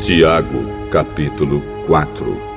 Tiago, capítulo 4.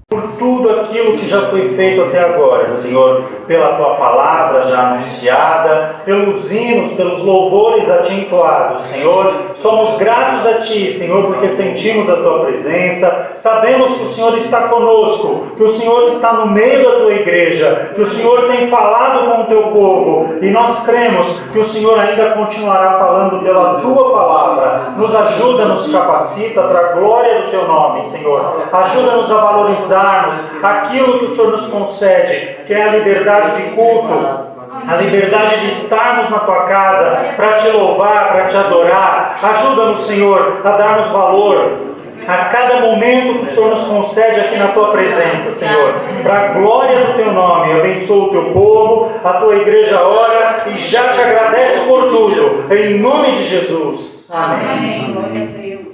Por tudo aquilo que já foi feito até agora, Senhor, pela Tua palavra já anunciada, pelos hinos, pelos louvores a Ti entoados, Senhor, somos gratos a Ti, Senhor, porque sentimos a Tua presença, sabemos que o Senhor está conosco, que o Senhor está no meio da Tua igreja, que o Senhor tem falado com o Teu povo, e nós cremos que o Senhor ainda continuará falando pela Tua palavra. Nos ajuda, nos capacita para a glória do Teu nome, Senhor. Ajuda-nos a valorizarmos aquilo que o Senhor nos concede, que é a liberdade de culto, a liberdade de estarmos na Tua casa para Te louvar, para Te adorar. Ajuda-nos, Senhor, a darmos valor a cada momento que o Senhor nos concede aqui na Tua presença, Senhor. Para a glória do Teu nome, abençoa o Teu povo, a Tua igreja ora e já Te agradece por tudo. Em nome de Jesus. Amém. Amém. Glória a Deus.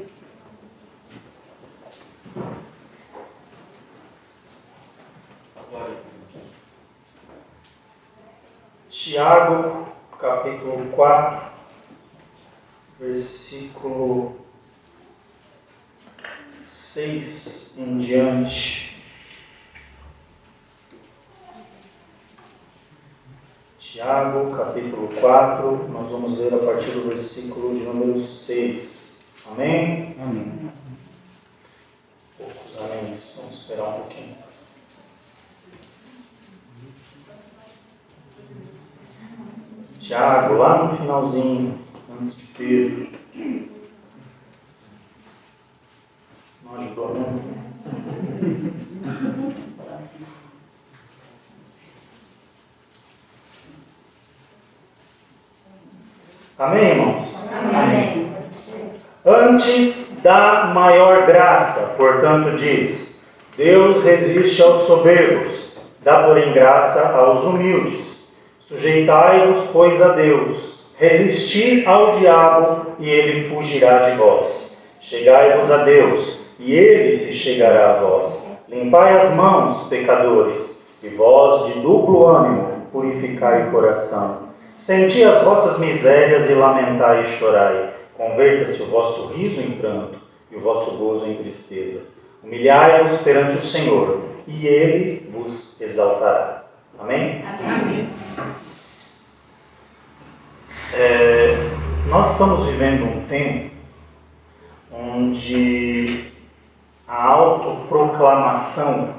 Tiago, capítulo 4, versículo 6 em diante. Tiago, capítulo 4, nós vamos ler a partir do versículo de número 6. Amém? Amém. Poucos améns, vamos esperar um pouquinho. Tiago, lá no finalzinho, antes de Pedro. Não ajudou muito. Amém, irmãos? Amém. Antes da maior graça, portanto, diz: Deus resiste aos soberbos, dá, porém, graça aos humildes. Sujeitai-vos, pois, a Deus, resisti ao diabo, e ele fugirá de vós. Chegai-vos a Deus, e ele se chegará a vós. Limpai as mãos, pecadores, e vós, de duplo ânimo, purificai o coração. Senti as vossas misérias e lamentai e chorai. Converta-se o vosso riso em pranto, e o vosso gozo em tristeza. Humilhai-vos perante o Senhor, e ele vos exaltará. Amém? Amém. Nós estamos vivendo um tempo onde a autoproclamação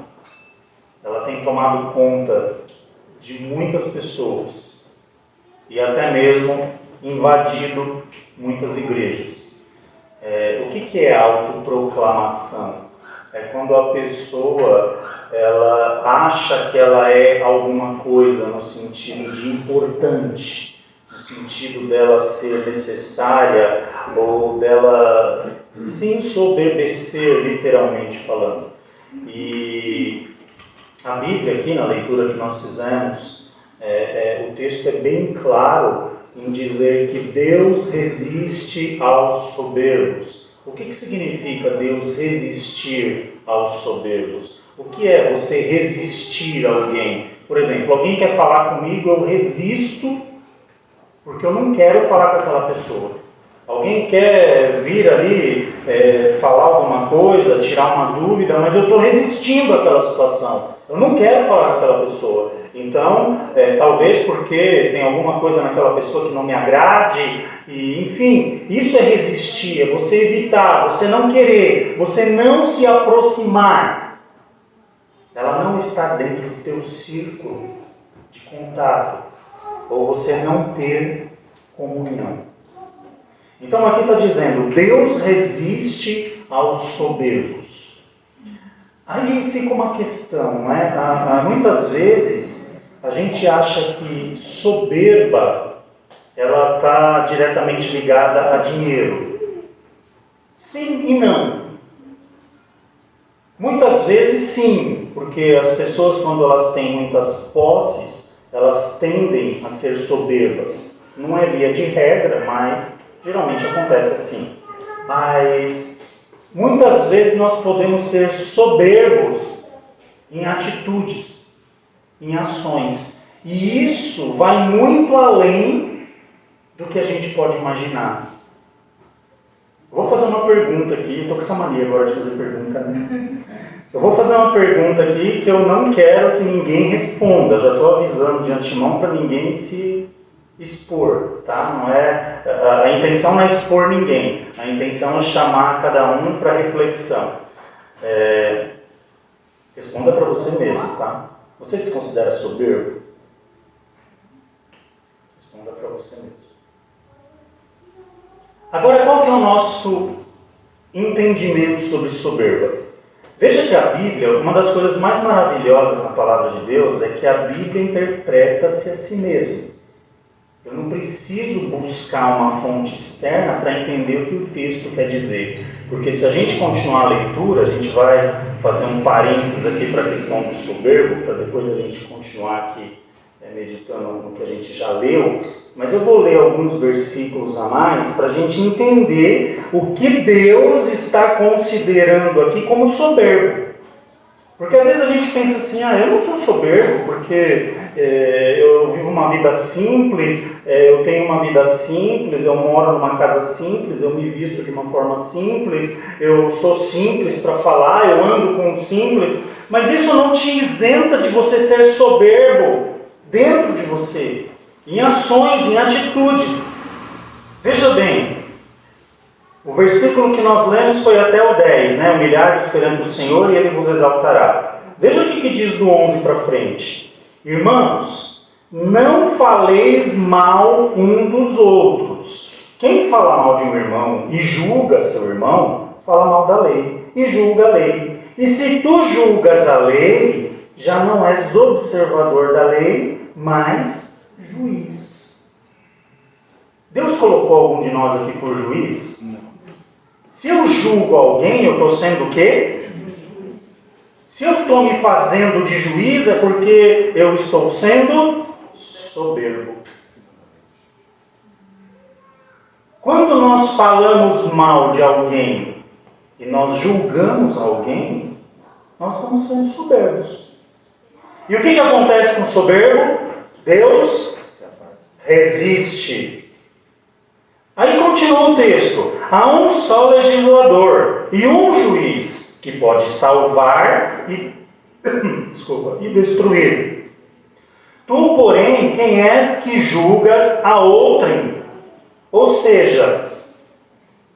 ela tem tomado conta de muitas pessoas e até mesmo invadido muitas igrejas. O que é autoproclamação? É quando a pessoa ela acha que ela é alguma coisa no sentido de importante, no sentido dela ser necessária ou dela se ensoberbecer, literalmente falando. E a Bíblia aqui, na leitura que nós fizemos, o texto é bem claro em dizer que Deus resiste aos soberbos. O que significa Deus resistir aos soberbos? O que é você resistir a alguém? Por exemplo, alguém quer falar comigo, eu resisto porque eu não quero falar com aquela pessoa. Alguém quer vir ali falar alguma coisa, tirar uma dúvida, mas eu estou resistindo àquela situação. Eu não quero falar com aquela pessoa. Então, talvez porque tem alguma coisa naquela pessoa que não me agrade, e, enfim, isso é resistir, é você evitar, você não querer, você não se aproximar. Ela não está dentro do teu círculo de contato, ou você não ter comunhão. Então aqui está dizendo, Deus resiste aos soberbos. Aí fica uma questão, não é? Muitas vezes a gente acha que soberba ela está diretamente ligada a dinheiro. Sim e não. Muitas vezes sim, porque as pessoas quando elas têm muitas posses, elas tendem a ser soberbas. Não é via de regra, mas geralmente acontece assim. Mas muitas vezes nós podemos ser soberbos em atitudes, em ações. E isso vai muito além do que a gente pode imaginar. Vou fazer uma pergunta aqui, estou com essa mania agora de fazer pergunta, né? Eu vou fazer uma pergunta aqui que eu não quero que ninguém responda. Já estou avisando de antemão para ninguém se expor, tá? Não é, a intenção não é expor ninguém. A intenção é chamar cada um para reflexão. Responda para você mesmo, tá? Você se considera soberbo? Responda para você mesmo. Agora, qual que é o nosso entendimento sobre soberba? Veja que a Bíblia, uma das coisas mais maravilhosas na palavra de Deus é que a Bíblia interpreta-se a si mesma. Eu não preciso buscar uma fonte externa para entender o que o texto quer dizer. Porque se a gente continuar a leitura, a gente vai fazer um parênteses aqui para a questão do soberbo, para depois a gente continuar aqui meditando no que a gente já leu. Mas eu vou ler alguns versículos a mais para a gente entender o que Deus está considerando aqui como soberbo. Porque às vezes a gente pensa assim, eu não sou soberbo porque eu vivo uma vida simples, eu tenho uma vida simples, eu moro numa casa simples, eu me visto de uma forma simples, eu sou simples para falar, eu ando com simples. Mas isso não te isenta de você ser soberbo dentro de você. Em ações, em atitudes. Veja bem, o versículo que nós lemos foi até o 10, né? Humilhar-vos perante o Senhor e Ele vos exaltará. Veja o que diz do 11 para frente. Irmãos, não faleis mal um dos outros. Quem fala mal de um irmão e julga seu irmão, fala mal da lei e julga a lei. E se tu julgas a lei, já não és observador da lei, mas juiz. Deus colocou algum de nós aqui por juiz? Não. Se eu julgo alguém, eu estou sendo o quê? Se eu estou me fazendo de juiz, é porque eu estou sendo soberbo. Quando nós falamos mal de alguém e nós julgamos alguém, nós estamos sendo soberbos. E o que acontece com o soberbo? Deus resiste. Aí continua o texto. Há um só legislador e um juiz que pode salvar e destruir. Tu, porém, quem és que julgas a outrem? Ou seja,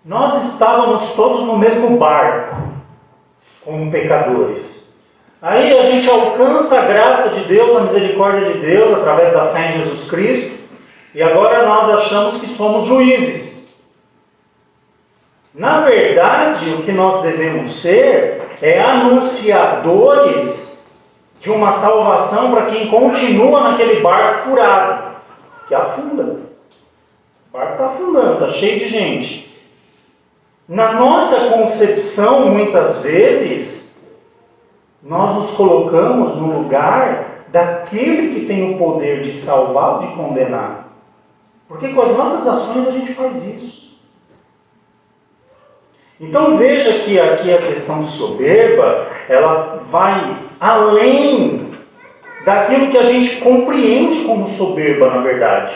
nós estávamos todos no mesmo barco, como pecadores. Aí a gente alcança a graça de Deus, a misericórdia de Deus, através da fé em Jesus Cristo, e agora nós achamos que somos juízes. Na verdade, o que nós devemos ser é anunciadores de uma salvação para quem continua naquele barco furado, que afunda. O barco está afundando, está cheio de gente. Na nossa concepção, muitas vezes, nós nos colocamos no lugar daquele que tem o poder de salvar ou de condenar. Porque com as nossas ações a gente faz isso. Então veja que aqui a questão soberba, ela vai além daquilo que a gente compreende como soberba, na verdade.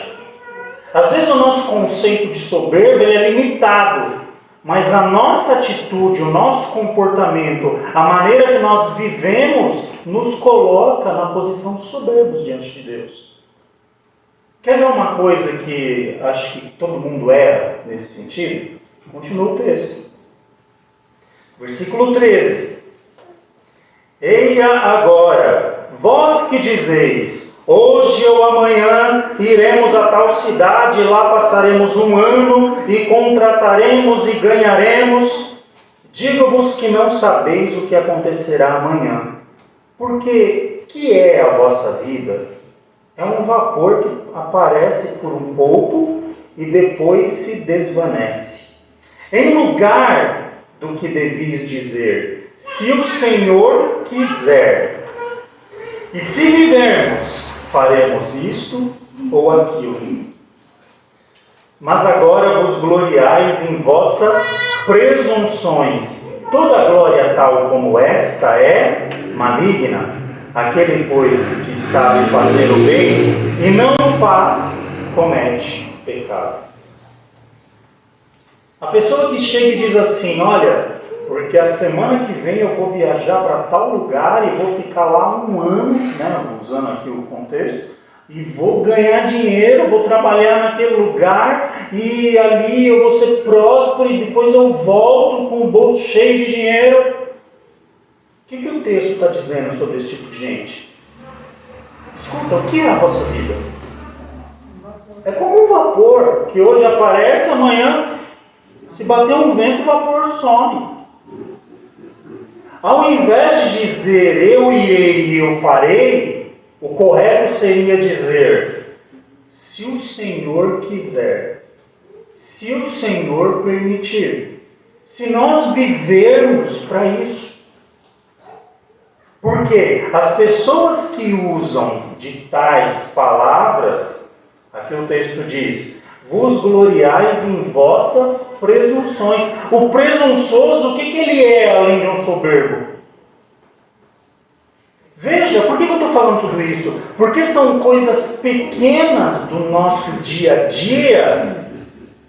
Às vezes o nosso conceito de soberba ele é limitado. Mas a nossa atitude, o nosso comportamento, a maneira que nós vivemos, nos coloca na posição de soberbos diante de Deus. Quer ver uma coisa que acho que todo mundo erra nesse sentido? Continua o texto. Versículo 13. Eia agora, vós que dizeis, hoje ou amanhã iremos a tal cidade e lá passaremos um ano e contrataremos e ganharemos. Digo-vos que não sabeis o que acontecerá amanhã. Porque que é a vossa vida? É um vapor que aparece por um pouco e depois se desvanece. Em lugar do que devis dizer, se o Senhor quiser, e se vivermos, faremos isto ou aquilo. Mas agora vos gloriais em vossas presunções. Toda glória tal como esta é maligna. Aquele, pois, que sabe fazer o bem e não o faz, comete pecado. A pessoa que chega e diz assim, olha, porque a semana que vem eu vou viajar para tal lugar e vou ficar lá um ano, né, usando aqui o contexto, e vou ganhar dinheiro, vou trabalhar naquele lugar e ali eu vou ser próspero e depois eu volto com o bolso cheio de dinheiro. O que o texto está dizendo sobre esse tipo de gente? Escuta, o que é a vossa vida? É como um vapor que hoje aparece, amanhã, se bater um vento, o vapor some. Ao invés de dizer eu irei e eu farei, o correto seria dizer se o Senhor quiser, se o Senhor permitir, se nós vivermos para isso. Porque as pessoas que usam de tais palavras, aqui o texto diz, vos gloriais em vossas presunções. O presunçoso, o que ele é além de um soberbo? Veja, por que eu estou falando tudo isso? Porque são coisas pequenas do nosso dia a dia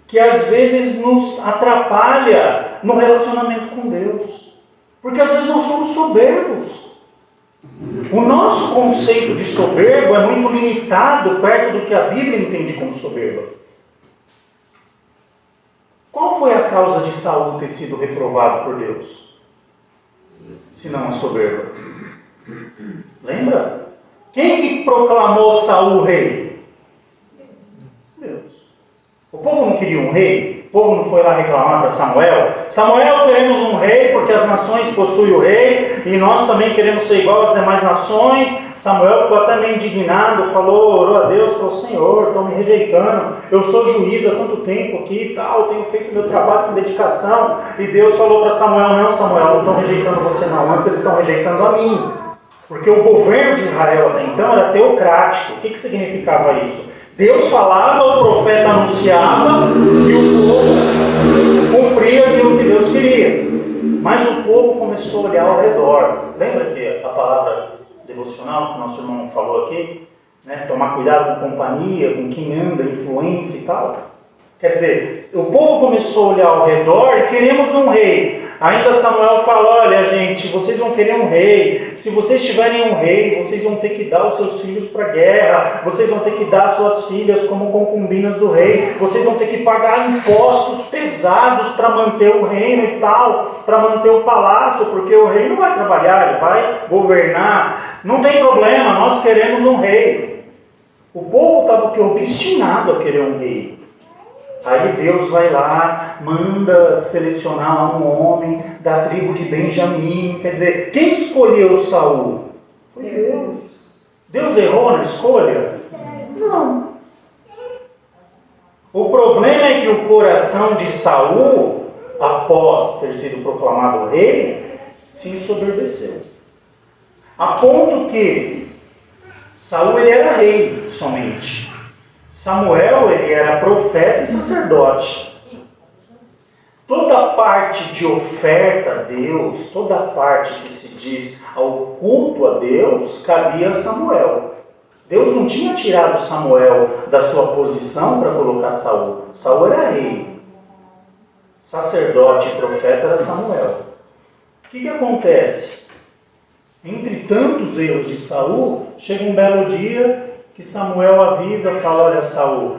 que às vezes nos atrapalha no relacionamento com Deus. Porque às vezes nós somos soberbos. O nosso conceito de soberbo é muito limitado perto do que a Bíblia entende como soberba. Qual foi a causa de Saul ter sido reprovado por Deus? Se não a soberba. Lembra? Quem que proclamou Saul rei? Deus. O povo não queria um rei? O povo não foi lá reclamar para Samuel? Samuel, queremos um rei porque as nações possuem o rei e nós também queremos ser igual às demais nações. Samuel ficou até meio indignado, falou, orou a Deus, falou, Senhor, estão me rejeitando, eu sou juiz há tanto tempo aqui e tal, tenho feito meu trabalho com dedicação. E Deus falou para Samuel, não Samuel, não estão rejeitando você não, antes eles estão rejeitando a mim. Porque o governo de Israel até então era teocrático. O que significava isso? Deus falava, o profeta anunciava e o povo cumpria aquilo que Deus queria. Mas o povo começou a olhar ao redor. Lembra que a palavra devocional que o nosso irmão falou aqui? Né? Tomar cuidado com companhia, com quem anda, influência e tal. Quer dizer, o povo começou a olhar ao redor e queremos um rei. Ainda Samuel fala, olha gente, vocês vão querer um rei. Se vocês tiverem um rei, vocês vão ter que dar os seus filhos para a guerra. Vocês vão ter que dar suas filhas como concubinas do rei. Vocês vão ter que pagar impostos pesados para manter o reino e tal. Para manter o palácio, porque o rei não vai trabalhar, ele vai governar. Não tem problema, nós queremos um rei. O povo estava obstinado a querer um rei. Aí Deus vai lá, manda selecionar um homem da tribo de Benjamim. Quer dizer, quem escolheu Saul? Foi Deus. Deus errou na escolha? Não. O problema é que o coração de Saul, após ter sido proclamado rei, se ensoberbeceu. A ponto que Saul ele era rei somente. Samuel, ele era profeta e sacerdote. Toda parte de oferta a Deus, toda parte que se diz ao culto a Deus, cabia a Samuel. Deus não tinha tirado Samuel da sua posição para colocar Saul. Saul era rei. Sacerdote e profeta era Samuel. O que acontece? Entre tantos erros de Saul, chega um belo dia que Samuel avisa, fala, olha Saul,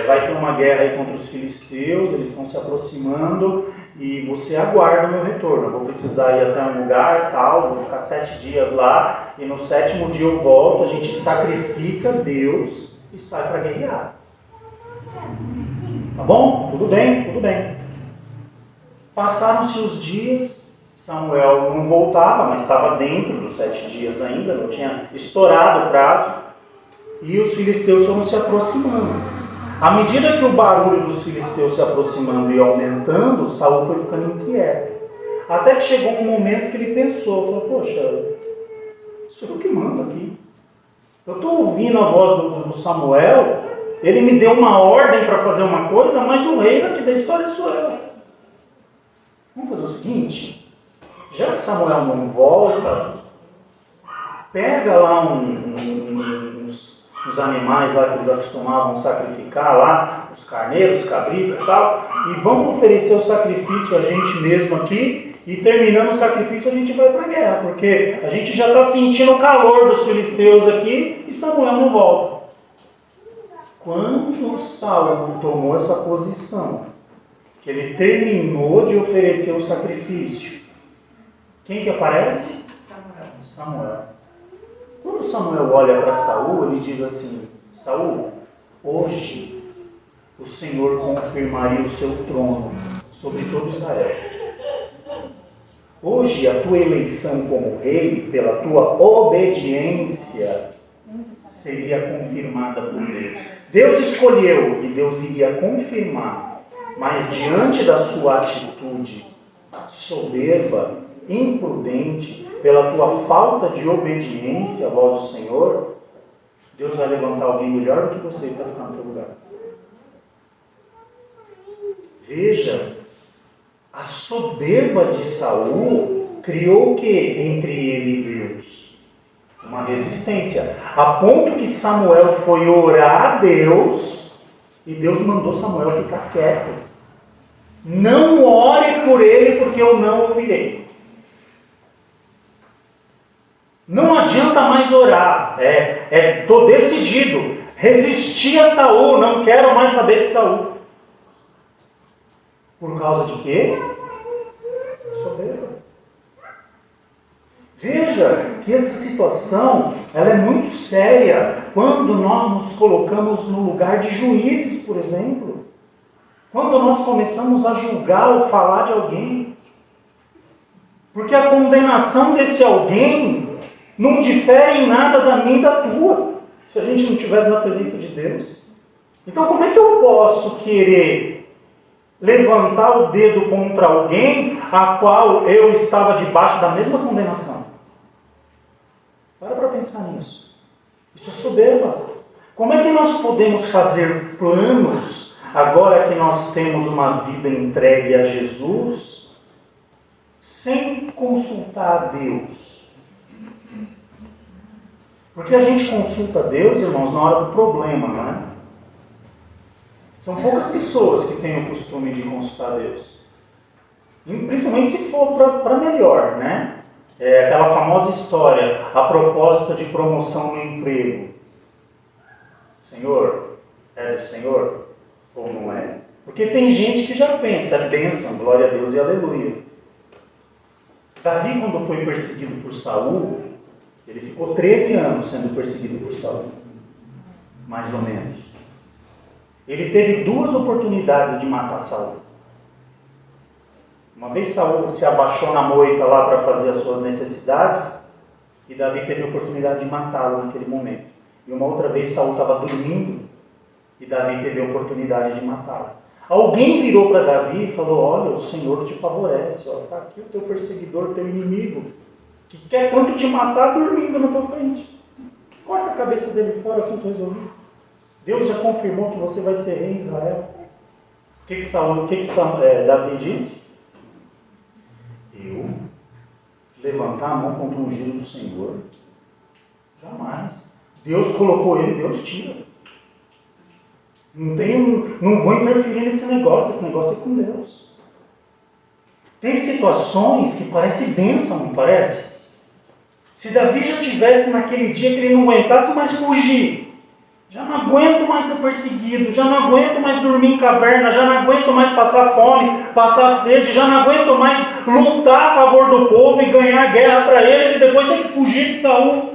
vai ter uma guerra aí contra os filisteus, eles estão se aproximando e você aguarda o meu retorno. Eu vou precisar ir até um lugar tal, vou ficar 7 dias lá e no 7º dia eu volto, a gente sacrifica Deus e sai para guerrear. Tá bom? Tudo bem, tudo bem. Passaram-se os dias, Samuel não voltava, mas estava dentro dos 7 dias ainda, não tinha estourado o prazo. E os filisteus foram se aproximando. À medida que o barulho dos filisteus se aproximando e aumentando, Saul foi ficando inquieto. Até que chegou um momento que ele pensou, falou, poxa, sou eu que mando aqui. Eu estou ouvindo a voz do Samuel, ele me deu uma ordem para fazer uma coisa, mas o rei aqui da história sou eu. Vamos fazer o seguinte, já que Samuel não volta, pega lá uns os animais lá que eles acostumavam sacrificar lá, os carneiros, os cabritos e tal, e vamos oferecer o sacrifício a gente mesmo aqui, e terminando o sacrifício a gente vai para a guerra, porque a gente já está sentindo o calor dos filisteus aqui e Samuel não volta. Quando Saul tomou essa posição, que ele terminou de oferecer o sacrifício, quem que aparece? Samuel. Quando Samuel olha para Saul, ele diz assim: Saul, hoje o Senhor confirmaria o seu trono sobre todo Israel. Hoje a tua eleição como rei, pela tua obediência, seria confirmada por Deus. Deus escolheu e Deus iria confirmar, mas diante da sua atitude soberba, imprudente, pela tua falta de obediência à voz do Senhor, Deus vai levantar alguém melhor do que você para ficar no teu lugar. Veja, a soberba de Saul criou o que entre ele e Deus? Uma resistência. A ponto que Samuel foi orar a Deus e Deus mandou Samuel ficar quieto. Não ore por ele porque eu não ouvirei. Não adianta mais orar. Estou decidido. Resistir a Saul. Não quero mais saber de Saul. Por causa de quê? Soberba. Veja que essa situação ela é muito séria quando nós nos colocamos no lugar de juízes, por exemplo. Quando nós começamos a julgar ou falar de alguém. Porque a condenação desse alguém não difere em nada da minha e da tua, se a gente não estivesse na presença de Deus. Então como é que eu posso querer levantar o dedo contra alguém a qual eu estava debaixo da mesma condenação? Para pensar nisso. Isso é soberba. Como é que nós podemos fazer planos, agora que nós temos uma vida entregue a Jesus, sem consultar a Deus? Porque a gente consulta Deus, irmãos, na hora do problema, não é? São poucas pessoas que têm o costume de consultar Deus. Principalmente se for para melhor, né? É aquela famosa história, a proposta de promoção no emprego. Senhor, é do Senhor ou não é? Porque tem gente que já pensa, é bênção, glória a Deus e aleluia. Davi, quando foi perseguido por Saul, ele ficou 13 anos sendo perseguido por Saul, mais ou menos. Ele teve 2 oportunidades de matar Saul. Uma vez Saul se abaixou na moita lá para fazer as suas necessidades, e Davi teve a oportunidade de matá-lo naquele momento. E uma outra vez Saul estava dormindo, e Davi teve a oportunidade de matá-lo. Alguém virou para Davi e falou: olha, o Senhor te favorece, está aqui o teu perseguidor, o teu inimigo, que quer tanto te matar dormindo na tua frente. Corta a cabeça dele fora, assunto resolvido. Deus já confirmou que você vai ser rei em Israel. O que Davi disse? Eu levantar a mão contra o ungido do Senhor? Jamais. Deus colocou ele, Deus tira. Não vou interferir nesse negócio, esse negócio é com Deus. Tem situações que parecem bênção, não parece? Se Davi já tivesse naquele dia que ele não aguentasse mais fugir, já não aguento mais ser perseguido, já não aguento mais dormir em caverna, já não aguento mais passar fome, passar sede, já não aguento mais lutar a favor do povo e ganhar guerra para eles e depois ter que fugir de Saul.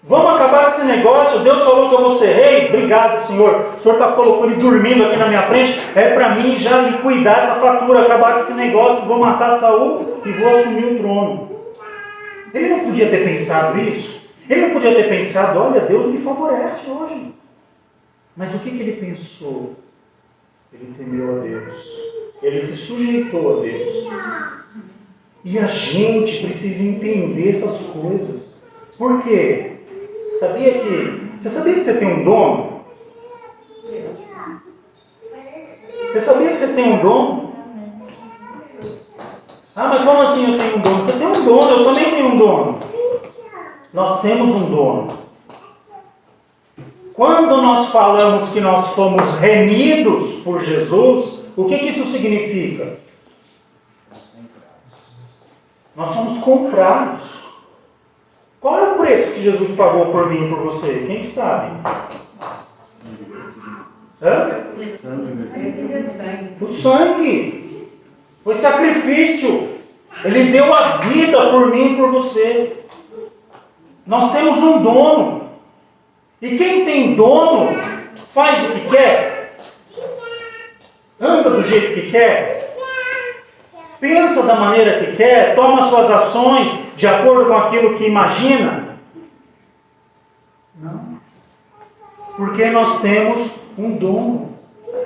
Vamos acabar com esse negócio? Deus falou que eu vou ser rei? Obrigado, Senhor. O Senhor está colocando ele dormindo aqui na minha frente. É para mim já liquidar essa fatura, acabar com esse negócio. Vou matar Saul e vou assumir o trono. Ele não podia ter pensado isso? Ele não podia ter pensado: olha, Deus me favorece hoje. Mas o que ele pensou? Ele temeu a Deus. Ele se sujeitou a Deus. E a gente precisa entender essas coisas. Por quê? Você sabia que você tem um dom? Você sabia que você tem um dom? Ah, mas como assim eu tenho um dom? Você tem um dom, eu também tenho um dom. Nós temos um dono. Quando nós falamos que nós fomos remidos por Jesus, o que isso significa? Nós somos comprados. Qual é o preço que Jesus pagou por mim e por você? Quem sabe? O sangue. Foi sacrifício. Ele deu a vida por mim e por você. Nós temos um dono. E quem tem dono faz o que quer. Anda do jeito que quer. Pensa da maneira que quer. Toma suas ações de acordo com aquilo que imagina. Não. Porque nós temos um dono.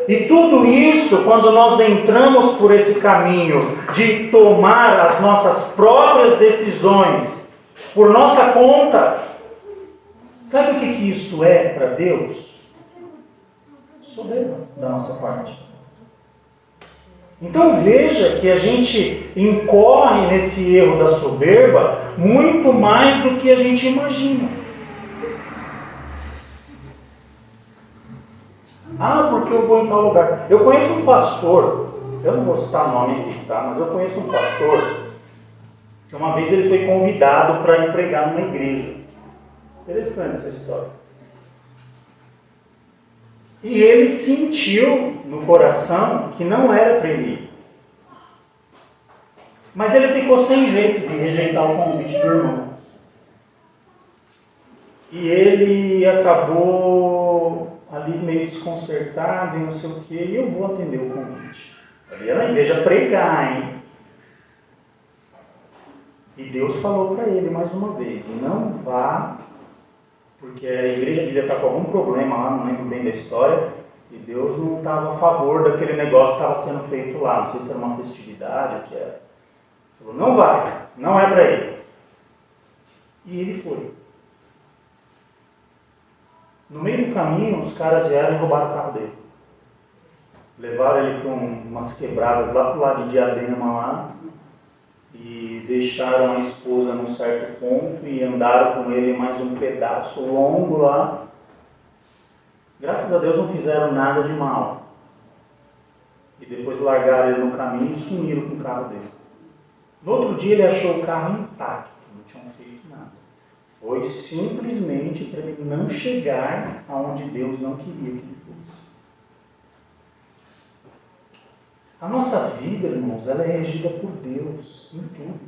E tudo isso, quando nós entramos por esse caminho de tomar as nossas próprias decisões por nossa conta, sabe o que isso é para Deus? Soberba da nossa parte. Então veja que a gente incorre nesse erro da soberba muito mais do que a gente imagina. Ah, porque eu vou em tal lugar. Eu conheço um pastor, eu não vou citar nome aqui, tá? Mas eu conheço um pastor que uma vez ele foi convidado para ir pregar numa igreja. Interessante essa história. E ele sentiu no coração que não era para ele ir. Mas ele ficou sem jeito de rejeitar o convite do irmão. E ele acabou ali meio desconcertado e não sei o que, e eu vou atender o convite. Eu ia na igreja pregar, hein? E Deus falou para ele mais uma vez, não vá, porque a igreja devia estar com algum problema lá, não lembro bem da história, e Deus não estava a favor daquele negócio que estava sendo feito lá, não sei se era uma festividade, o que era. Ele falou, não vai, não é para ele. E ele foi. No meio do caminho, os caras vieram e roubaram o carro dele. Levaram ele para umas quebradas lá para o lado de Diadema lá, e deixaram a esposa num certo ponto e andaram com ele mais um pedaço longo lá. Graças a Deus não fizeram nada de mal. E depois largaram ele no caminho e sumiram com o carro dele. No outro dia ele achou o carro intacto, não tinham feito nada. Foi simplesmente para ele não chegar aonde Deus não queria que ele fosse. A nossa vida, irmãos, ela é regida por Deus em tudo.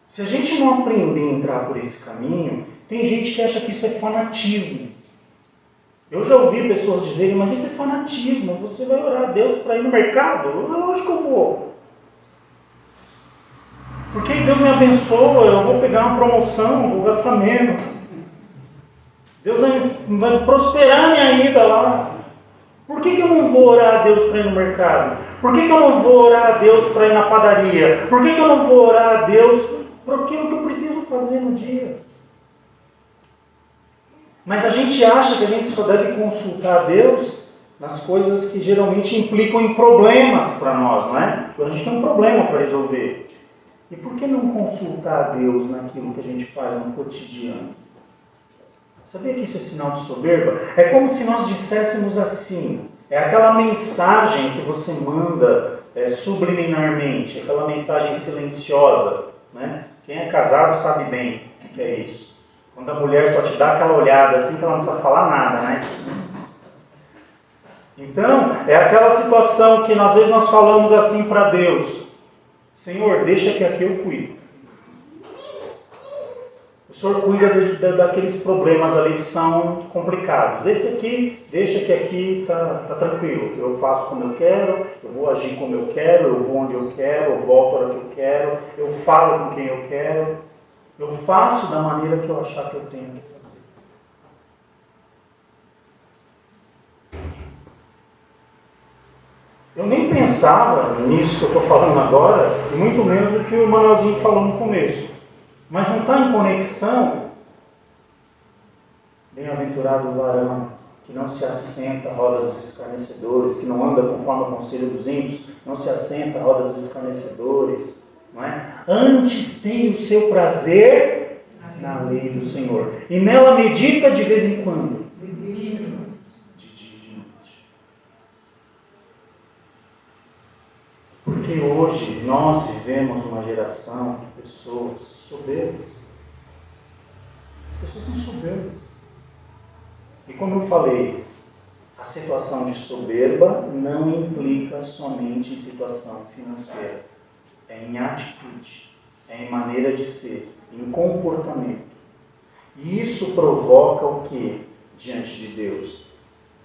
Se a gente não aprender a entrar por esse caminho, tem gente que acha que isso é fanatismo. Eu já ouvi pessoas dizerem, mas isso é fanatismo, você vai orar a Deus para ir no mercado? Lógico que eu vou. Porque Deus me abençoa, eu vou pegar uma promoção, vou gastar menos. Deus vai prosperar a minha ida lá. Por que eu não vou orar a Deus para ir no mercado? Por que eu não vou orar a Deus para ir na padaria? Por que eu não vou orar a Deus por aquilo que eu preciso fazer no dia? Mas a gente acha que a gente só deve consultar a Deus nas coisas que geralmente implicam em problemas para nós, não é? Quando a gente tem um problema para resolver. E por que não consultar a Deus naquilo que a gente faz no cotidiano? Sabia que isso é sinal de soberba? É como se nós disséssemos assim, é aquela mensagem que você manda subliminarmente, aquela mensagem silenciosa, né? Quem é casado sabe bem o que é isso. Quando a mulher só te dá aquela olhada assim que ela não precisa falar nada, né? Então, é aquela situação que às vezes nós falamos assim para Deus, Senhor, deixa que aqui eu cuido. O Senhor cuida daqueles problemas ali que são complicados. Esse aqui, deixa que aqui está tranquilo. Eu faço como eu quero, eu vou agir como eu quero, eu vou onde eu quero, eu volto a hora que eu quero, eu falo com quem eu quero, eu faço da maneira que eu achar que eu tenho que fazer. Eu nem pensava nisso que eu estou falando agora, e muito menos do que o Manuelzinho falou no começo. Mas não está em conexão, bem-aventurado o varão, que não se assenta à roda dos escarnecedores, que não anda conforme o conselho dos ímpios, não se assenta à roda dos escarnecedores, não é? Antes tem o seu prazer na lei do Senhor. E nela medita de vez em quando. De dia e de noite. Porque hoje nós vivemos uma geração de pessoas soberbas. As pessoas são soberbas. E como eu falei, a situação de soberba não implica somente em situação financeira. É em atitude, é em maneira de ser, em comportamento. E isso provoca o que diante de Deus?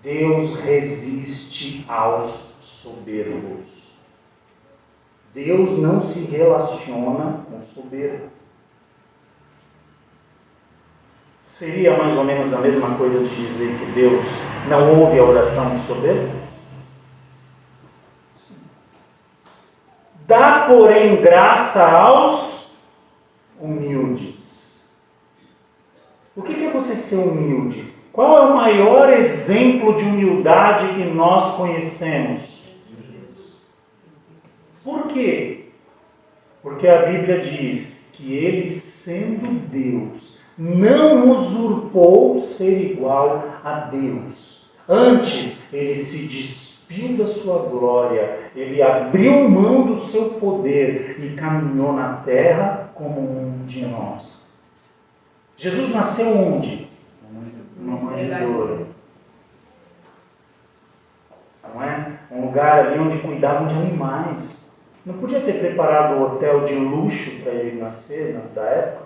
Deus resiste aos soberbos. Deus não se relaciona com soberbo. Seria mais ou menos a mesma coisa de dizer que Deus não ouve a oração do soberbo? Dá, porém, graça aos humildes. O que é você ser humilde? Qual é o maior exemplo de humildade que nós conhecemos? Por quê? Porque a Bíblia diz que ele, sendo Deus, não usurpou ser igual a Deus. Antes, ele se despiu da sua glória, ele abriu mão do seu poder e caminhou na terra como um de nós. Jesus nasceu onde? Numa manjedoura. Não é? Um lugar ali onde cuidavam de animais. Não podia ter preparado um hotel de luxo para ele nascer da época?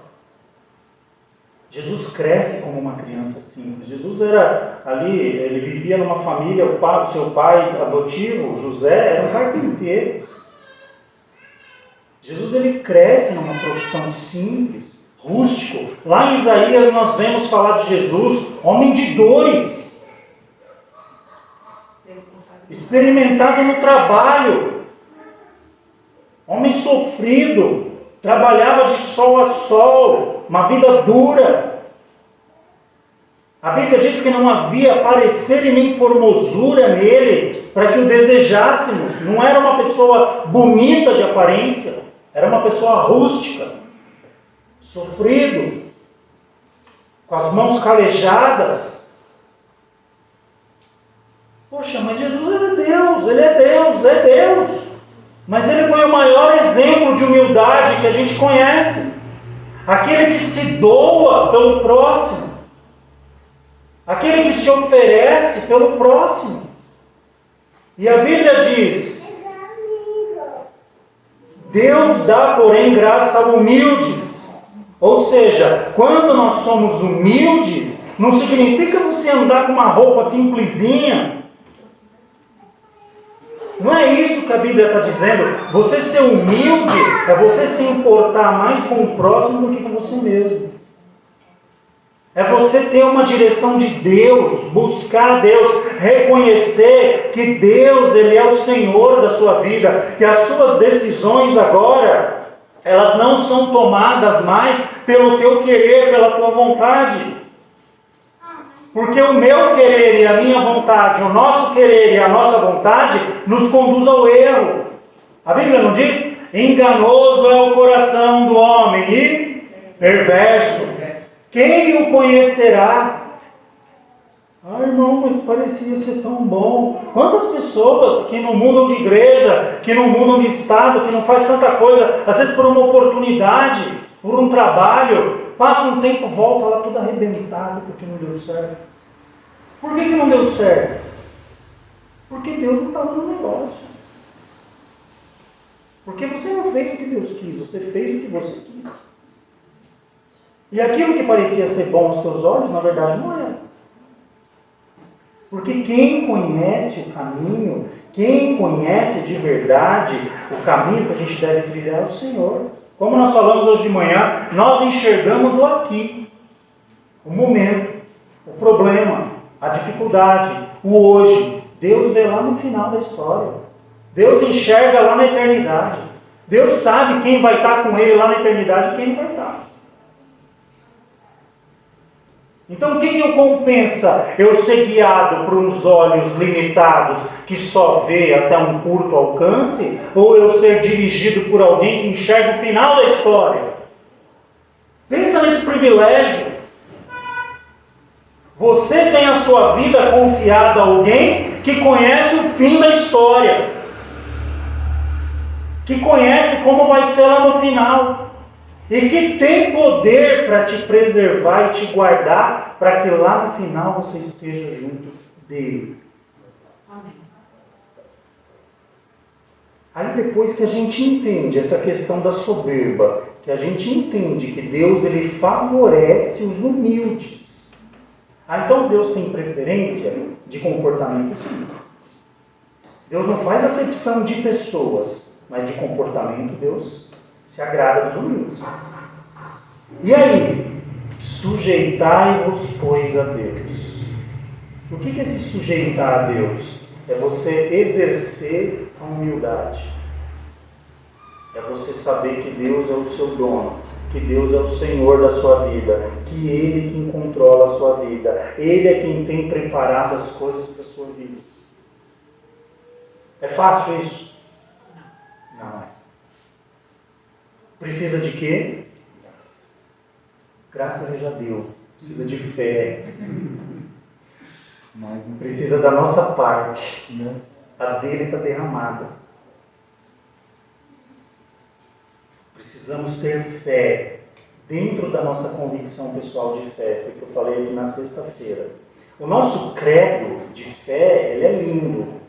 Jesus cresce como uma criança simples. Jesus era ali, ele vivia numa família, o seu pai adotivo, José, era um carpinteiro. Jesus ele cresce numa profissão simples, rústico. Lá em Isaías nós vemos falar de Jesus, homem de dores, experimentado no trabalho, homem sofrido, trabalhava de sol a sol, uma vida dura. A Bíblia diz que não havia parecer e nem formosura nele para que o desejássemos. Não era uma pessoa bonita de aparência, era uma pessoa rústica, sofrido, com as mãos calejadas. Poxa, mas Jesus é Deus, Ele é Deus, é Deus. Mas Ele foi o maior exemplo de humildade que a gente conhece. Aquele que se doa pelo próximo. Aquele que se oferece pelo próximo. E a Bíblia diz: Deus dá, porém, graça a humildes. Ou seja, quando nós somos humildes, não significa você andar com uma roupa simplesinha. Não é isso que a Bíblia está dizendo. Você ser humilde é você se importar mais com o próximo do que com você mesmo. É você ter uma direção de Deus, buscar Deus, reconhecer que Deus, Ele é o Senhor da sua vida, que as suas decisões agora, elas não são tomadas mais pelo teu querer, pela tua vontade. Porque o meu querer e a minha vontade, o nosso querer e a nossa vontade, nos conduz ao erro. A Bíblia não diz? Enganoso é o coração do homem e perverso. Quem o conhecerá? Ah, irmão, mas parecia ser tão bom. Quantas pessoas que não mudam de igreja, que não mudam de estado, que não faz tanta coisa, às vezes por uma oportunidade, por um trabalho, passa um tempo, volta lá tudo arrebentado porque não deu certo. Por que não deu certo? Porque Deus não estava no negócio. Porque você não fez o que Deus quis, você fez o que você quis. E aquilo que parecia ser bom aos teus olhos, na verdade não era. Porque quem conhece o caminho, quem conhece de verdade o caminho que a gente deve trilhar é o Senhor. Como nós falamos hoje de manhã, nós enxergamos o aqui, o momento, o problema, a dificuldade, o hoje. Deus vê lá no final da história. Deus enxerga lá na eternidade. Deus sabe quem vai estar com Ele lá na eternidade e quem não vai estar. Então o que compensa eu ser guiado por uns olhos limitados que só vê até um curto alcance, ou eu ser dirigido por alguém que enxerga o final da história? Pensa nesse privilégio. Você tem a sua vida confiada a alguém que conhece o fim da história, que conhece como vai ser lá no final, e que tem poder para te preservar e te guardar, para que lá no final você esteja junto dele. Amém. Aí depois que a gente entende essa questão da soberba, que a gente entende que Deus ele favorece os humildes. Então Deus tem preferência de comportamento, sim. Deus não faz acepção de pessoas, mas de comportamento Deus se agrada dos humildes. E aí? Sujeitai-vos, pois, a Deus. O que é se sujeitar a Deus? É você exercer a humildade. É você saber que Deus é o seu dono, que Deus é o Senhor da sua vida, que Ele quem controla a sua vida, Ele é quem tem preparado as coisas para a sua vida. É fácil isso? Não é. Precisa de quê? Graça ele já deu. Precisa de fé. Precisa da nossa parte. A dele está derramada. Precisamos ter fé dentro da nossa convicção pessoal de fé. Foi o que eu falei aqui na sexta-feira. O nosso credo de fé, ele é lindo.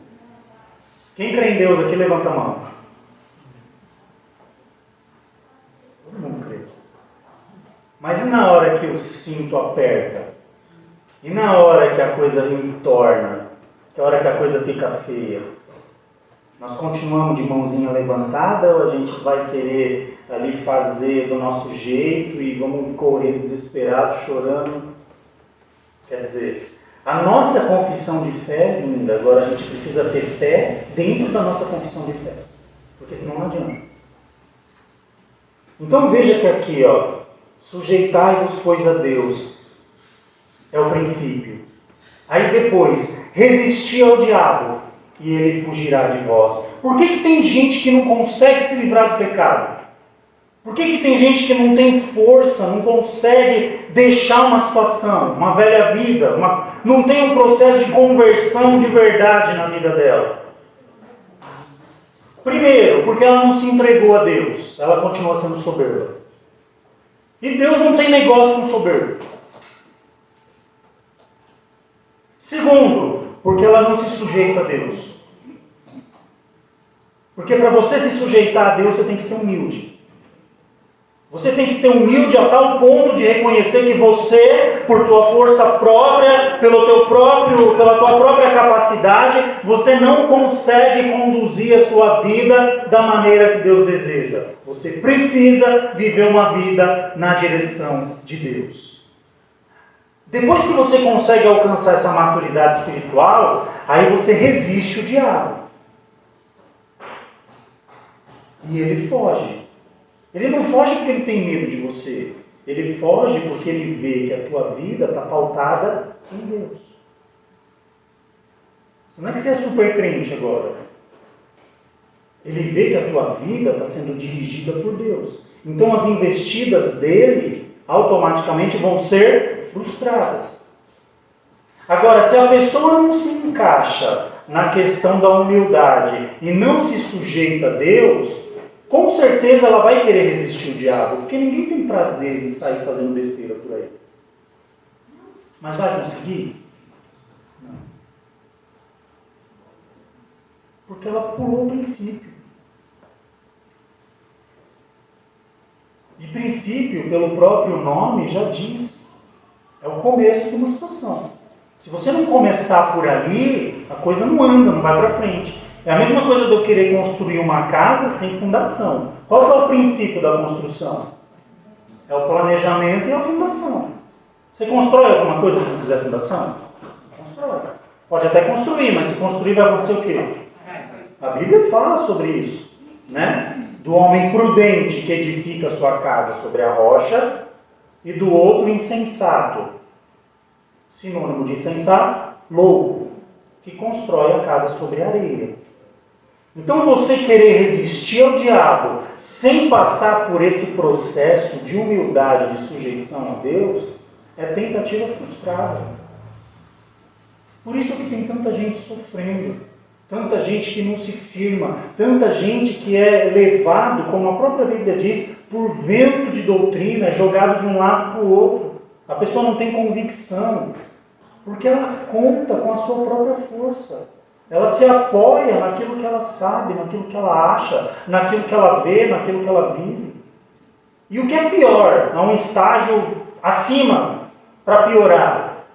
Quem crê em Deus aqui, levanta a mão. Todo mundo crê. Mas e na hora que o cinto aperta? E na hora que a coisa entorna? Na hora que a coisa fica feia? Nós continuamos de mãozinha levantada ou a gente vai querer ali fazer do nosso jeito e vamos correr desesperados, chorando? Quer dizer, a nossa confissão de fé é linda. Agora a gente precisa ter fé dentro da nossa confissão de fé. Porque senão não adianta. Então veja que aqui, sujeitai-vos, pois, a Deus. É o princípio. Aí depois, resisti ao diabo e ele fugirá de vós. Por que tem gente que não consegue se livrar do pecado? Por que tem gente que não tem força, não consegue deixar uma situação, uma velha vida, não tem um processo de conversão de verdade na vida dela? Primeiro, porque ela não se entregou a Deus, ela continua sendo soberba. E Deus não tem negócio com soberbo. Segundo, porque ela não se sujeita a Deus. Porque para você se sujeitar a Deus, você tem que ser humilde. Você tem que ser humilde a tal ponto de reconhecer que você, por tua força própria, pela tua própria capacidade, você não consegue conduzir a sua vida da maneira que Deus deseja. Você precisa viver uma vida na direção de Deus. Depois que você consegue alcançar essa maturidade espiritual, aí você resiste o diabo. E ele foge. Ele não foge porque ele tem medo de você. Ele foge porque ele vê que a tua vida está pautada em Deus. Não é que você é super crente agora. Ele vê que a tua vida está sendo dirigida por Deus. Então as investidas dele automaticamente vão ser frustradas. Agora, se a pessoa não se encaixa na questão da humildade e não se sujeita a Deus, com certeza ela vai querer resistir o diabo, porque ninguém tem prazer em sair fazendo besteira por aí. Mas vai conseguir? Não. Porque ela pulou o princípio. E princípio, pelo próprio nome, já diz. É o começo de uma situação. Se você não começar por ali, a coisa não anda, não vai para frente. É a mesma coisa de eu querer construir uma casa sem fundação. Qual que é o princípio da construção? É o planejamento e a fundação. Você constrói alguma coisa se não fizer fundação? Constrói. Pode até construir, mas se construir vai acontecer o quê? A Bíblia fala sobre isso, né? Do homem prudente que edifica a sua casa sobre a rocha e do outro insensato Sinônimo de insensato, louco, que constrói a casa sobre a areia. Então você querer resistir ao diabo sem passar por esse processo de humildade, de sujeição a Deus, é tentativa frustrada. Por isso que tem tanta gente sofrendo, tanta gente que não se firma, tanta gente que é levado, como a própria Bíblia diz, por vento de doutrina, é jogado de um lado para o outro. A pessoa não tem convicção, porque ela conta com a sua própria força. Ela se apoia naquilo que ela sabe, naquilo que ela acha, naquilo que ela vê, naquilo que ela vive. E o que é pior, há um estágio acima para piorar.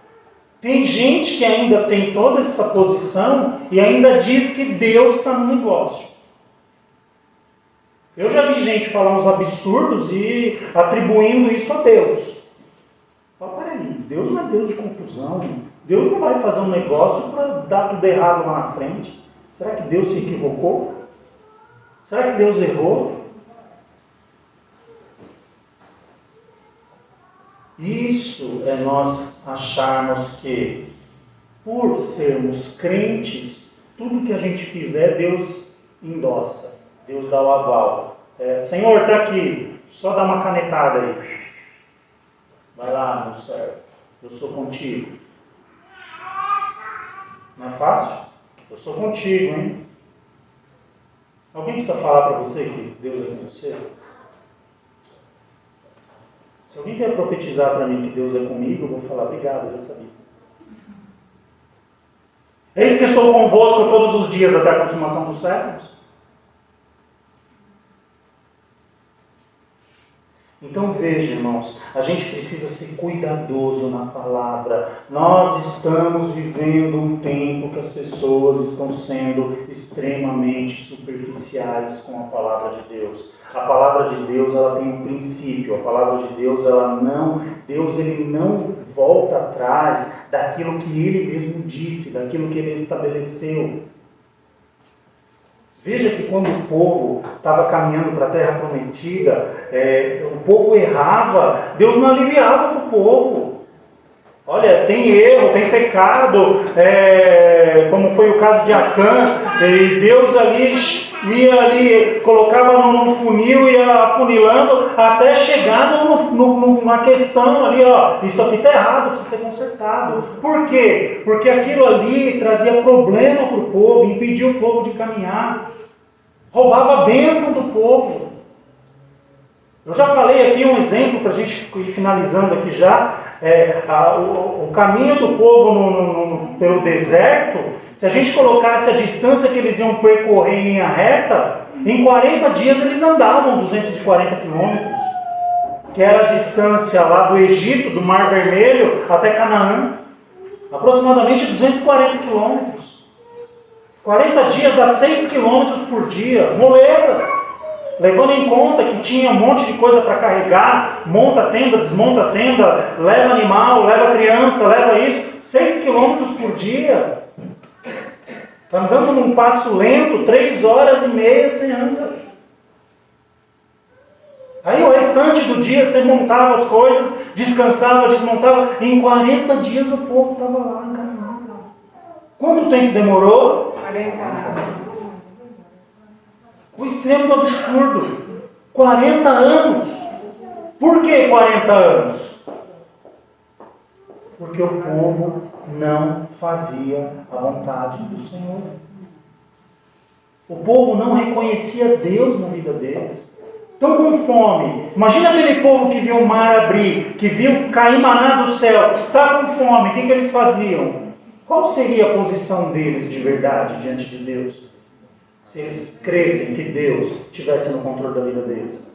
Tem gente que ainda tem toda essa posição e ainda diz que Deus está no negócio. Eu já vi gente falar uns absurdos e atribuindo isso a Deus. Fala, peraí, Deus não é Deus de confusão. Deus não vai fazer um negócio para dar tudo errado lá na frente. Será que Deus se equivocou? Será que Deus errou? Isso é nós acharmos que, por sermos crentes, tudo que a gente fizer, Deus endossa. Deus dá o aval. Senhor, está aqui. Só dá uma canetada aí. Vai lá, meu servo. Eu sou contigo. Não é fácil? Eu sou contigo, hein? Alguém precisa falar para você que Deus é com você? Se alguém quer profetizar para mim que Deus é comigo, eu vou falar, obrigado, eu já sabia. Eis que estou convosco todos os dias até a consumação dos séculos. Então veja, irmãos, a gente precisa ser cuidadoso na palavra. Nós estamos vivendo um tempo que as pessoas estão sendo extremamente superficiais com a palavra de Deus. A palavra de Deus, ela tem um princípio. A palavra de Deus, Deus ele não volta atrás daquilo que Ele mesmo disse, daquilo que Ele estabeleceu. Veja que quando o povo estava caminhando para a terra prometida, o povo errava, Deus não aliviava para o povo. Olha, tem erro, tem pecado, como foi o caso de Acã, e Deus ia colocava no funil, ia afunilando, até chegar numa questão ali, ó, isso aqui está errado, precisa ser consertado. Por quê? Porque aquilo ali trazia problema para o povo, impedia o povo de caminhar, roubava a bênção do povo. Eu já falei aqui um exemplo, para a gente ir finalizando aqui já, o caminho do povo pelo deserto, se a gente colocasse a distância que eles iam percorrer em linha reta, em 40 dias eles andavam 240 quilômetros, que era a distância lá do Egito, do Mar Vermelho, até Canaã, aproximadamente 240 quilômetros. 40 dias dá 6 quilômetros por dia, moleza. Levando em conta que tinha um monte de coisa para carregar, monta a tenda, desmonta a tenda, leva animal, leva criança, leva isso, 6 quilômetros por dia. Está andando num passo lento, 3 horas e meia você anda. Aí o restante do dia você montava as coisas, descansava, desmontava, e em 40 dias o povo estava lá encaminhando. Quanto tempo demorou? 40 anos. O extremo do absurdo. 40 anos. Por que 40 anos? Porque o povo não fazia a vontade do Senhor. O povo não reconhecia Deus na vida deles. Estão com fome. Imagina aquele povo que viu o mar abrir, que viu cair maná do céu. Está com fome. O que eles faziam? Qual seria a posição deles de verdade diante de Deus? Se eles crescem que Deus estivesse no controle da vida deles.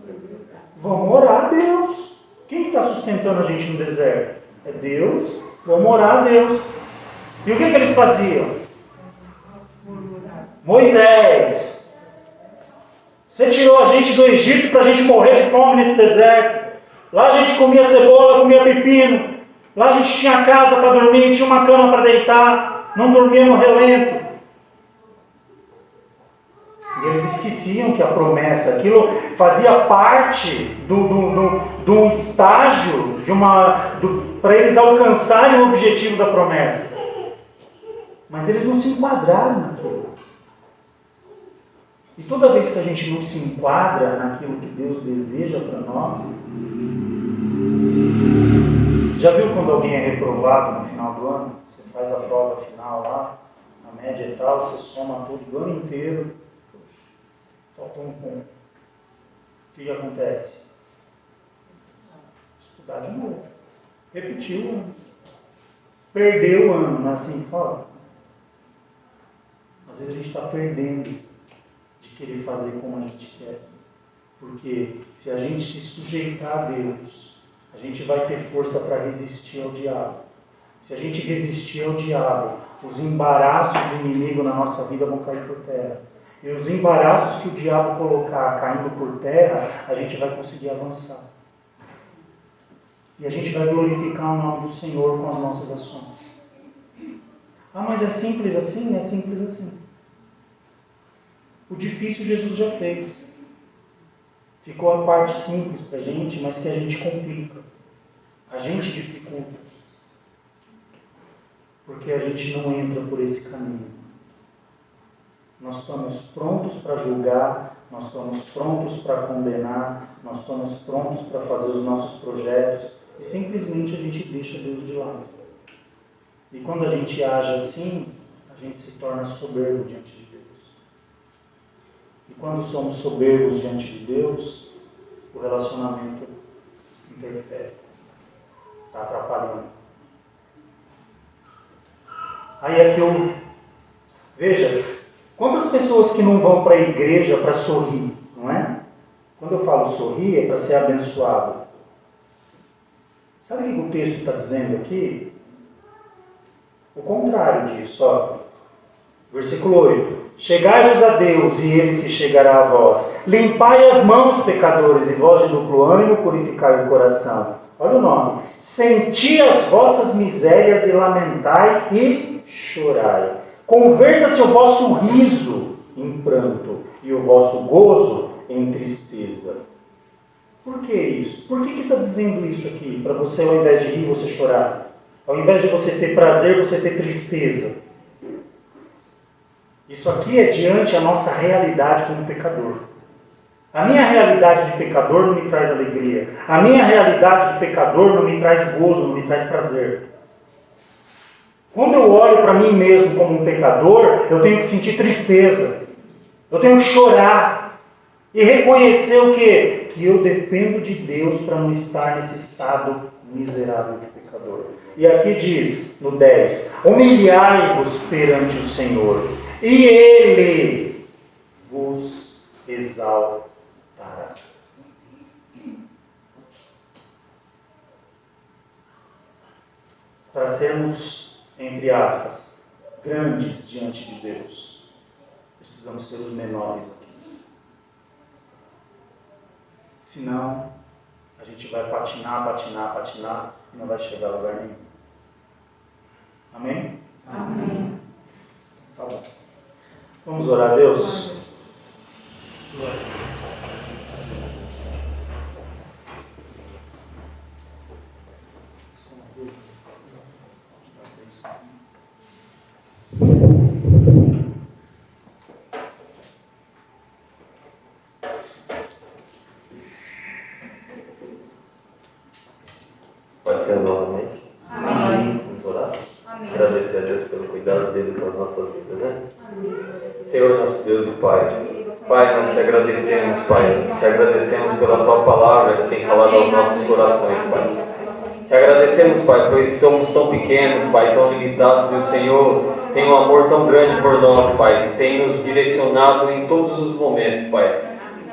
Vamos orar a Deus. Quem está sustentando a gente no deserto? É Deus. Vamos orar a Deus. E o que eles faziam? Moisés, você tirou a gente do Egito para a gente morrer de fome nesse deserto. Lá a gente comia cebola, comia pepino. Lá a gente tinha casa para dormir, tinha uma cama para deitar. Não dormia no relento. E eles eles esqueciam que a promessa, aquilo fazia parte do estágio para eles alcançarem o objetivo da promessa. Mas eles não se enquadraram naquilo. E toda vez que a gente não se enquadra naquilo que Deus deseja para nós, já viu quando alguém é reprovado no final do ano? Você faz a prova final lá, a média e tal, você soma tudo do ano inteiro, poxa, faltou um ponto. O que acontece? Estudar de novo. Repetiu o ano. Perdeu o ano, não é assim que fala? Às vezes a gente está perdendo de querer fazer como a gente quer. Porque se a gente se sujeitar a Deus, a gente vai ter força para resistir ao diabo. Se a gente resistir ao diabo, os embaraços do inimigo na nossa vida vão cair por terra. E os embaraços que o diabo colocar caindo por terra, a gente vai conseguir avançar. E a gente vai glorificar o nome do Senhor com as nossas ações. Ah, mas é simples assim? É simples assim. O difícil Jesus já fez. Ficou a parte simples para a gente, mas que a gente complica. A gente dificulta. Porque a gente não entra por esse caminho. Nós estamos prontos para julgar, nós estamos prontos para condenar, nós estamos prontos para fazer os nossos projetos e simplesmente a gente deixa Deus de lado. E quando a gente age assim, a gente se torna soberbo diante de Deus. E quando somos soberbos diante de Deus, o relacionamento interfere. Está atrapalhando. Aí é que eu... Veja, quantas pessoas que não vão para a igreja para sorrir, não é? Quando eu falo sorrir, é para ser abençoado. Sabe o que o texto está dizendo aqui? O contrário disso, ó. Versículo 8. Chegai-vos a Deus, e Ele se chegará a vós. Limpai as mãos, pecadores, e vós de duplo ânimo purificai o coração. Olha o nome. Senti as vossas misérias e lamentai e chorai. Converta-se o vosso riso em pranto, e o vosso gozo em tristeza. Por que isso? Por que está dizendo isso aqui? Para você, ao invés de rir, você chorar. Ao invés de você ter prazer, você ter tristeza. Isso aqui é diante a nossa realidade como pecador. A minha realidade de pecador não me traz alegria. A minha realidade de pecador não me traz gozo, não me traz prazer. Quando eu olho para mim mesmo como um pecador, eu tenho que sentir tristeza. Eu tenho que chorar. E reconhecer o quê? Que eu dependo de Deus para não estar nesse estado miserável de pecador. E aqui diz, no 10, humilhai-vos perante o Senhor, e Ele vos exaltará. Para sermos, entre aspas, grandes diante de Deus, precisamos ser os menores aqui. Senão, a gente vai patinar e não vai chegar a lugar nenhum. Amém? Amém. Tá bom. Vamos orar a Deus? Pode ser novamente? Amém. Vamos orar? Amém. Agradecer a Deus pelo cuidado dele com as nossas vidas, né? Amém. Senhor, nosso Deus e Pai. Pai, nós te agradecemos, Pai. Te agradecemos pela Tua palavra que tem falado aos nossos corações, Pai. Te agradecemos, Pai, pois somos tão pequenos, Pai, tão limitados, e o Senhor tem um amor tão grande por nós, Pai, que tem nos direcionado em todos os momentos, Pai.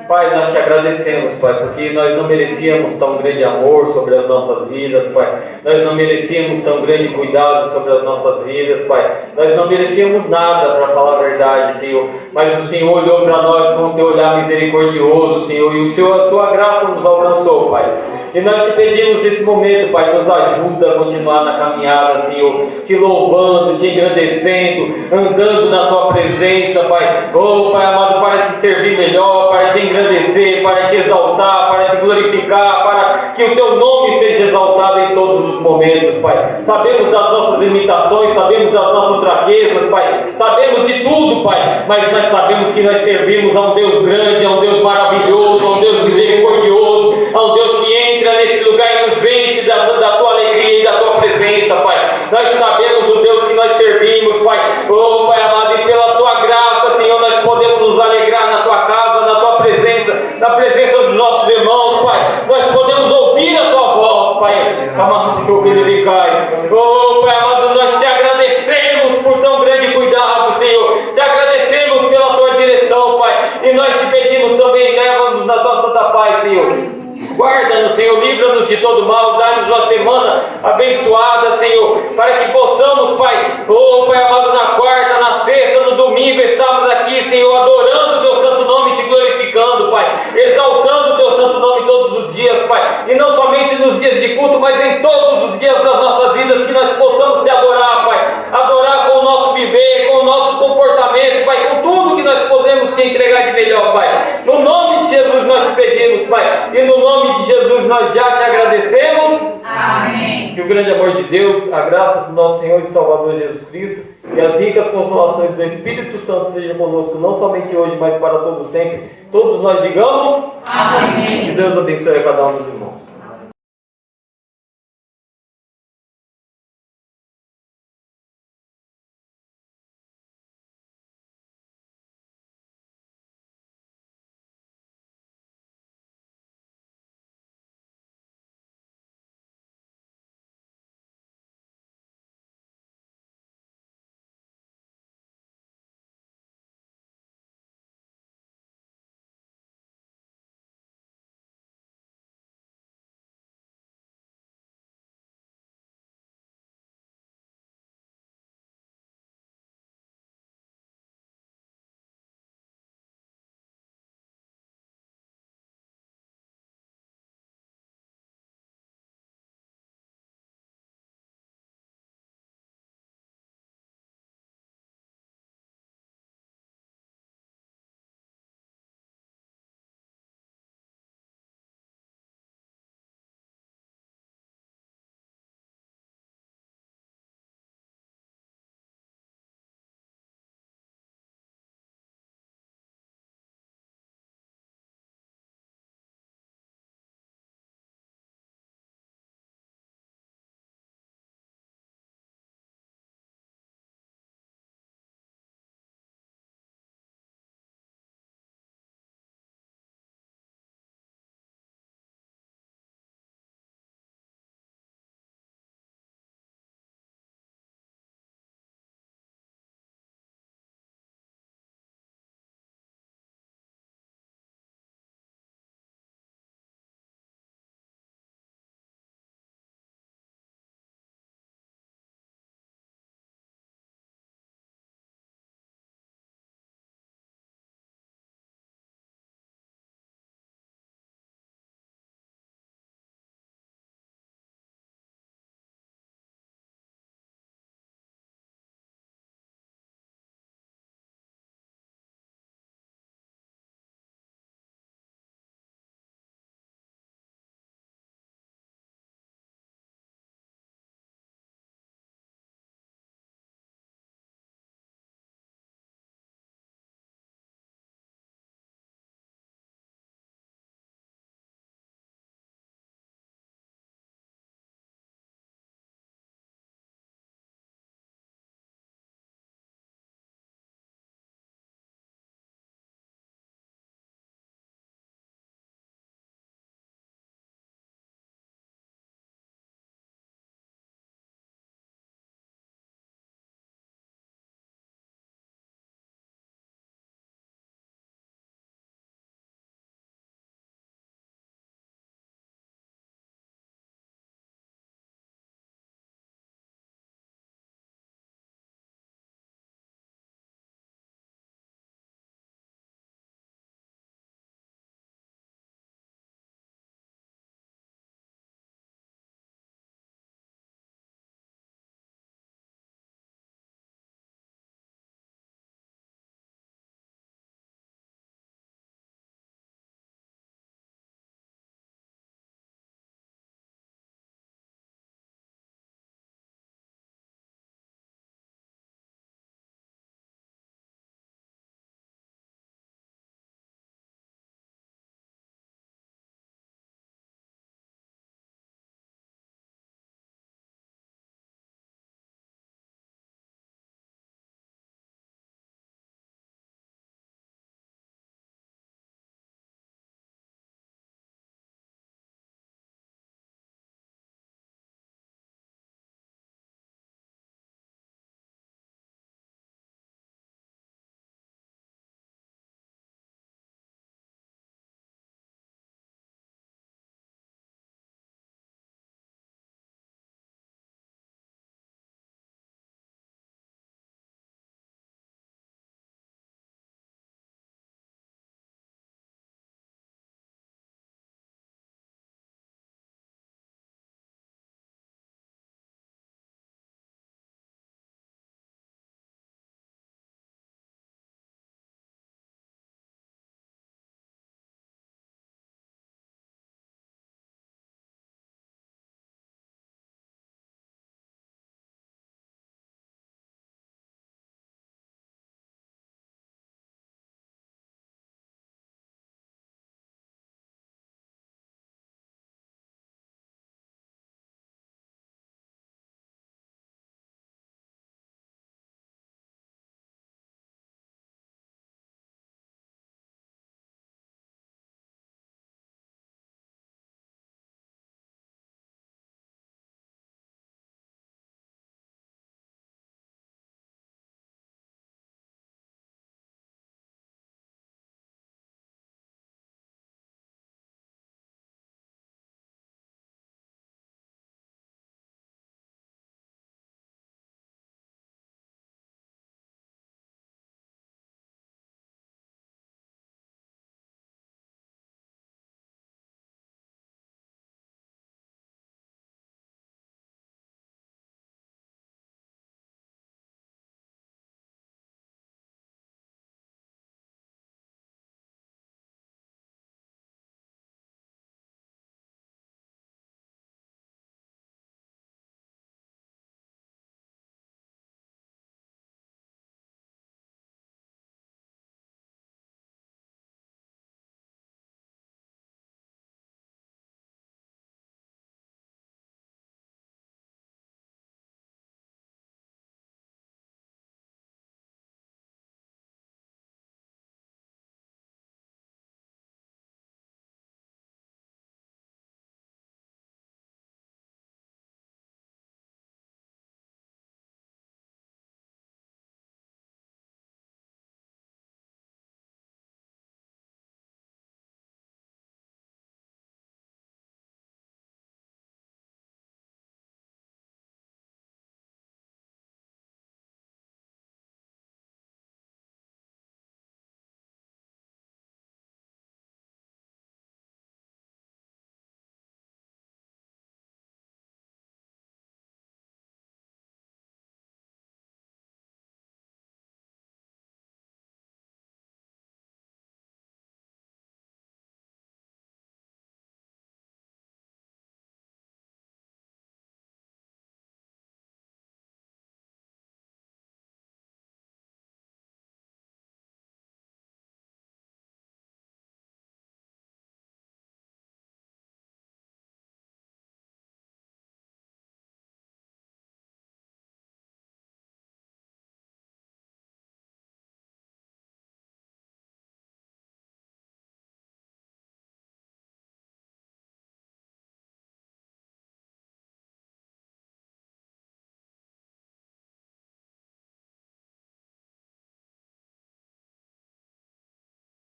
Pai, nós te agradecemos, Pai, porque nós não merecíamos tão grande amor sobre as nossas vidas, Pai. Nós não merecíamos tão grande cuidado sobre as nossas vidas, Pai. Nós não merecíamos nada, para falar a verdade, Senhor. Mas o Senhor olhou para nós com o teu olhar misericordioso, Senhor. E o Senhor, a tua graça nos alcançou, Pai. E nós te pedimos nesse momento, Pai, nos ajuda a continuar na caminhada, Senhor, te louvando, te engrandecendo, andando na tua presença, Pai. Oh, Pai amado, para que te servir melhor, para te engrandecer, para te exaltar, para te glorificar, para que o teu nome seja exaltado em todos os momentos, Pai. Sabemos das nossas limitações, sabemos das nossas fraquezas, Pai. Sabemos de tudo, Pai, mas nós sabemos que nós servimos a um Deus grande, a um Deus maravilhoso, a um Deus misericordioso, a um Deus que entra nesse lugar e nos enche da tua alegria e da tua presença, Pai. Nós sabemos o Deus que nós servimos, Pai. Oh, Pai amado, e pela tua graça, Senhor, nós podemos nos alegrar na tua casa, na tua presença, na presença dos nossos irmãos, Pai. Nós podemos ouvir a tua voz, Pai. Amado, show que ele cai. Oh, Pai amado, nós te agradecemos por tão grande cuidado, Senhor. Te agradecemos pela tua direção, Pai. E nós te pedimos também, leva-nos na tua santa paz, Senhor. Guarda-nos, Senhor, livra-nos de todo mal, dá-nos uma semana abençoada, Senhor, para que possamos, Pai, oh, Pai amado, na quarta, na sexta, no domingo, estamos aqui, Senhor, adorando o Teu santo nome, te glorificando, Pai, exaltando o Teu santo nome todos os dias, Pai, e não somente nos dias de culto, mas em todos os dias das nossas vidas, que nós possamos te adorar, Pai, adorar com o nosso viver, com o nosso comportamento, Pai, com tudo que nós podemos te entregar de melhor, Pai. No nome de Jesus nós te pedimos, Pai, e no nome de Jesus nós já te agradecemos. Amém. Que o grande amor de Deus, a graça do nosso Senhor e Salvador Jesus Cristo e as ricas consolações do Espírito Santo sejam conosco, não somente hoje, mas para todo sempre. Todos nós digamos Amém. Que Deus abençoe a cada um dos irmãos.